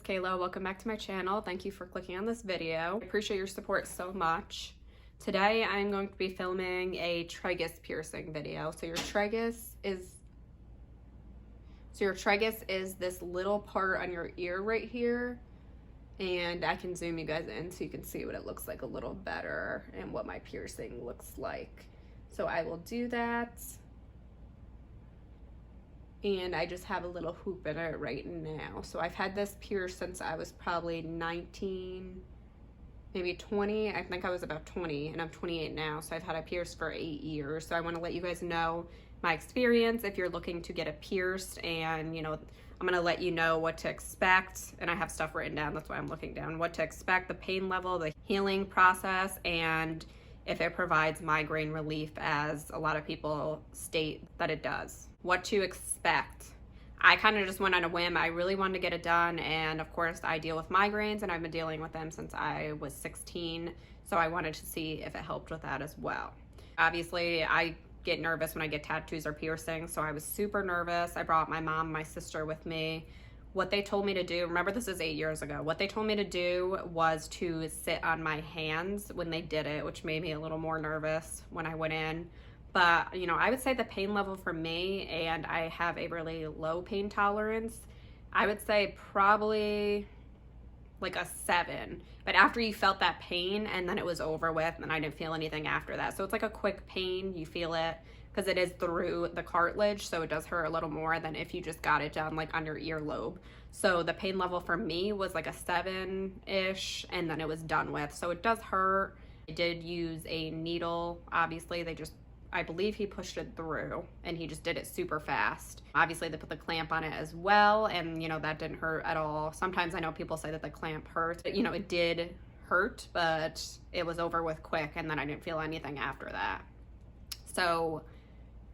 Kayla. Welcome back to my channel. Thank you for clicking on this video. I appreciate your support so much. Today I'm going to be filming a tragus piercing video. So your tragus is this little part on your ear right here. And I can zoom you guys in so you can see what it looks like a little better and what my piercing looks like. So I will do that. And I just have a little hoop in it right now. So I've had this pierced since I was probably 19, maybe 20. I think I was about 20 and I'm 28 now. So I've had it pierced for 8 years. So I want to let you guys know my experience if you're looking to get it pierced, and I'm going to let you know what to expect. And I have stuff written down, that's why I'm looking down. What to expect, the pain level, the healing process, and if it provides migraine relief, as a lot of people state that it does. What to expect. I kind of just went on a whim. I really wanted to get it done, and of course I deal with migraines and I've been dealing with them since I was 16, so I wanted to see if it helped with that as well. Obviously I get nervous when I get tattoos or piercings, so I was super nervous. I brought my mom, my sister with me. What they told me to do, remember this is 8 years ago, what they told me to do was to sit on my hands when they did it, which made me a little more nervous when I went in. But, I would say the pain level for me, and I have a really low pain tolerance, I would say probably like a 7. But after you felt that pain and then it was over with, and I didn't feel anything after that. So it's like a quick pain, you feel it, because it is through the cartilage, so it does hurt a little more than if you just got it done like on your earlobe. So the pain level for me was like a 7-ish, and then it was done with. So it does hurt. I did use a needle. Obviously, I believe he pushed it through, and he just did it super fast. Obviously, they put the clamp on it as well, and that didn't hurt at all. Sometimes I know people say that the clamp hurts. It did hurt, but it was over with quick, and then I didn't feel anything after that. So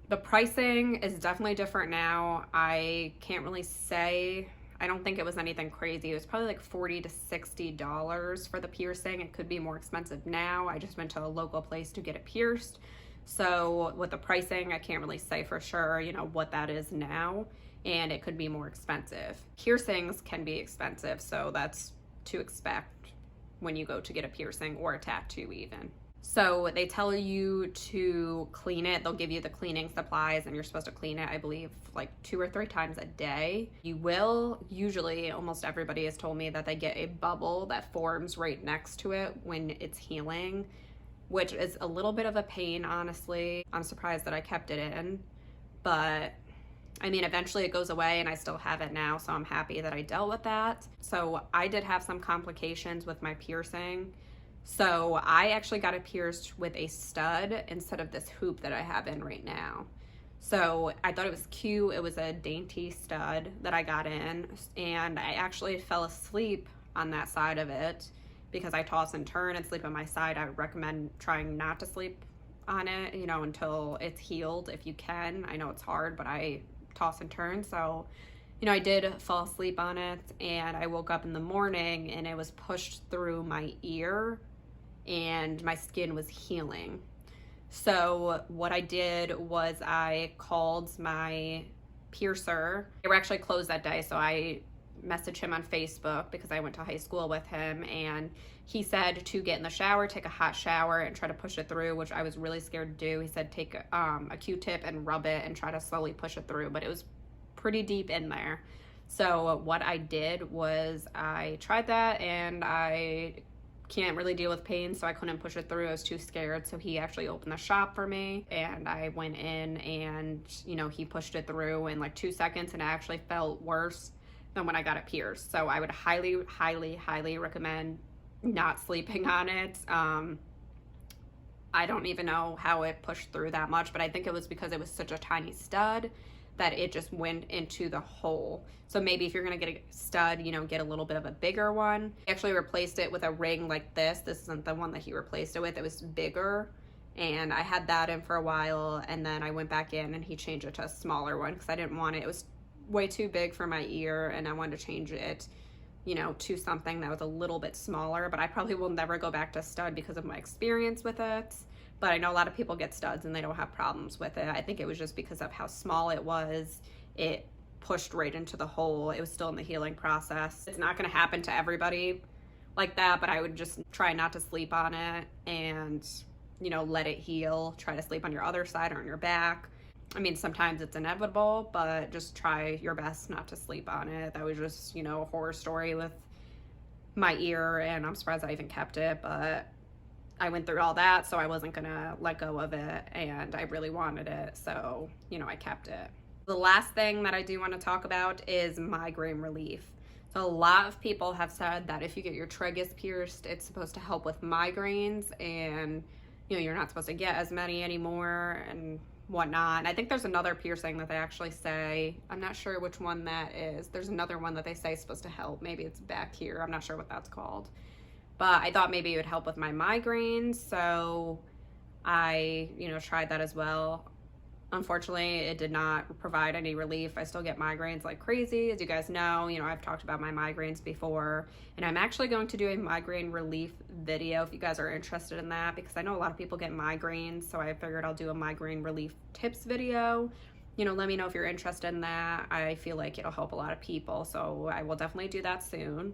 the pricing is definitely different now. I can't really say. I don't think it was anything crazy. It was probably like $40 to $60 for the piercing. It could be more expensive now. I just went to a local place to get it pierced. So with the pricing, I can't really say for sure, what that is now, and it could be more expensive. Piercings can be expensive, so that's to expect when you go to get a piercing or a tattoo even. So they tell you to clean it. They'll give you the cleaning supplies, and you're supposed to clean it, I believe, like 2 or 3 times a day. You will, usually, almost everybody has told me that they get a bubble that forms right next to it when it's healing, which is a little bit of a pain, honestly. I'm surprised that I kept it in, but eventually it goes away, and I still have it now, so I'm happy that I dealt with that. So I did have some complications with my piercing. So I actually got it pierced with a stud instead of this hoop that I have in right now. So I thought it was cute. It was a dainty stud that I got in, and I actually fell asleep on that side of it because I toss and turn and sleep on my side. I would recommend trying not to sleep on it, until it's healed if you can. I know it's hard, but I toss and turn. So, I did fall asleep on it, and I woke up in the morning and it was pushed through my ear and my skin was healing. So what I did was I called my piercer. They were actually closed that day, so I messaged him on Facebook because I went to high school with him, and he said to get in the shower, take a hot shower, and try to push it through, which I was really scared to do. He said take a Q-tip and rub it and try to slowly push it through, but it was pretty deep in there. So what I did was I tried that, and I can't really deal with pain, so I couldn't push it through. I was too scared. So he actually opened the shop for me, and I went in, and he pushed it through in like 2 seconds, and it actually felt worse than when I got it pierced. So I would highly, highly, highly recommend not sleeping on it. I don't even know how it pushed through that much, but I think it was because it was such a tiny stud that it just went into the hole. So maybe if you're gonna get a stud, get a little bit of a bigger one. He actually replaced it with a ring like this. This isn't the one that he replaced it with. It was bigger, and I had that in for a while, and then I went back in and he changed it to a smaller one because I didn't want it. It was way too big for my ear, and I wanted to change it, to something that was a little bit smaller. But I probably will never go back to stud because of my experience with it. But I know a lot of people get studs and they don't have problems with it. I think it was just because of how small it was. It pushed right into the hole. It was still in the healing process. It's not going to happen to everybody like that, but I would just try not to sleep on it and, you know, let it heal. Try to sleep on your other side or on your back. I mean, sometimes it's inevitable, but just try your best not to sleep on it. That was just, you know, a horror story with my ear, and I'm surprised I even kept it, but I went through all that, so I wasn't gonna let go of it, and I really wanted it, so, you know, I kept it. The last thing that I do want to talk about is migraine relief. So a lot of people have said that if you get your tragus pierced, it's supposed to help with migraines, and, you know, you're not supposed to get as many anymore and whatnot. And I think there's another piercing that they actually say, I'm not sure which one that is. There's another one that they say is supposed to help. Maybe it's back here. I'm not sure what that's called. But I thought maybe it would help with my migraines, so I, you know, tried that as well. Unfortunately, it did not provide any relief. I still get migraines like crazy. As you guys know, you know, I've talked about my migraines before, and I'm actually going to do a migraine relief video if you guys are interested in that, because I know a lot of people get migraines, so I figured I'll do a migraine relief tips video. You know, let me know if you're interested in that. I feel like it'll help a lot of people, so I will definitely do that soon.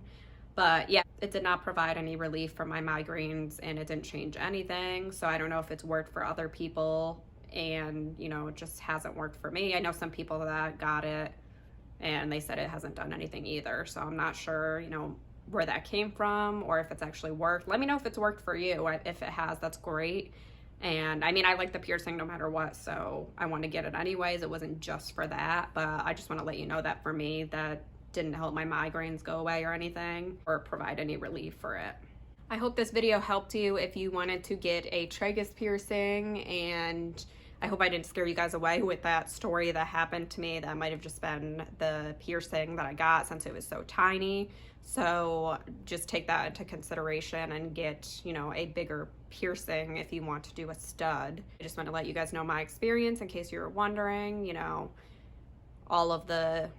But yeah, it did not provide any relief for my migraines, and it didn't change anything, so I don't know if it's worked for other people, and, you know, it just hasn't worked for me. I know some people that got it and they said it hasn't done anything either, so I'm not sure, you know, where that came from or if it's actually worked. Let me know if it's worked for you. If it has, that's great. And I mean, I like the piercing no matter what, so I want to get it anyways. It wasn't just for that, but I just want to let you know that for me, that didn't help my migraines go away or anything, or provide any relief for it. I hope this video helped you if you wanted to get a tragus piercing, and I hope I didn't scare you guys away with that story that happened to me. That might have just been the piercing that I got since it was so tiny. So just take that into consideration and get, you know, a bigger piercing if you want to do a stud. I just want to let you guys know my experience in case you were wondering, you know, all of the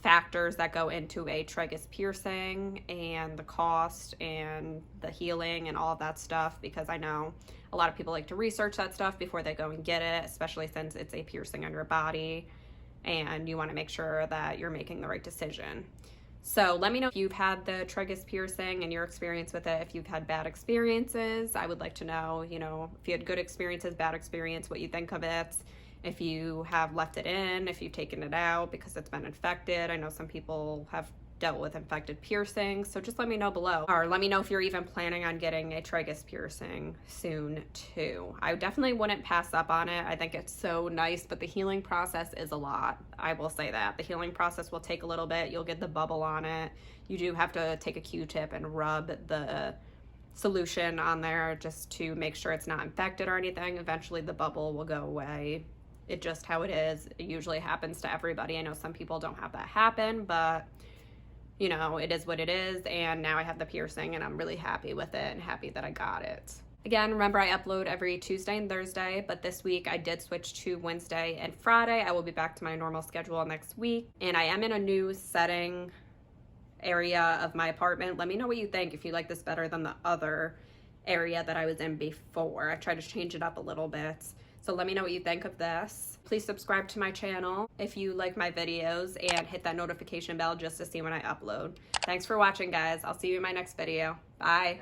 factors that go into a tragus piercing and the cost and the healing and all of that stuff, because I know a lot of people like to research that stuff before they go and get it, especially since it's a piercing on your body and you want to make sure that you're making the right decision. So let me know if you've had the tragus piercing and your experience with it. If you've had bad experiences, I would like to know, you know, if you had good experiences, bad experience, what you think of it. If you have left it in, if you've taken it out because it's been infected. I know some people have dealt with infected piercings, so just let me know below. Or let me know if you're even planning on getting a tragus piercing soon too. I definitely wouldn't pass up on it. I think it's so nice, but the healing process is a lot. I will say that. The healing process will take a little bit. You'll get the bubble on it. You do have to take a Q-tip and rub the solution on there just to make sure it's not infected or anything. Eventually the bubble will go away. It's just how it is. It usually happens to everybody. I know some people don't have that happen, but you know, it is what it is. And now I have the piercing and I'm really happy with it and happy that I got it. Again, remember I upload every Tuesday and Thursday, but this week I did switch to Wednesday and Friday. I will be back to my normal schedule next week. And I am in a new setting area of my apartment. Let me know what you think, if you like this better than the other area that I was in before. I tried to change it up a little bit. So let me know what you think of this. Please subscribe to my channel if you like my videos and hit that notification bell just to see when I upload. Thanks for watching, guys. I'll see you in my next video. Bye.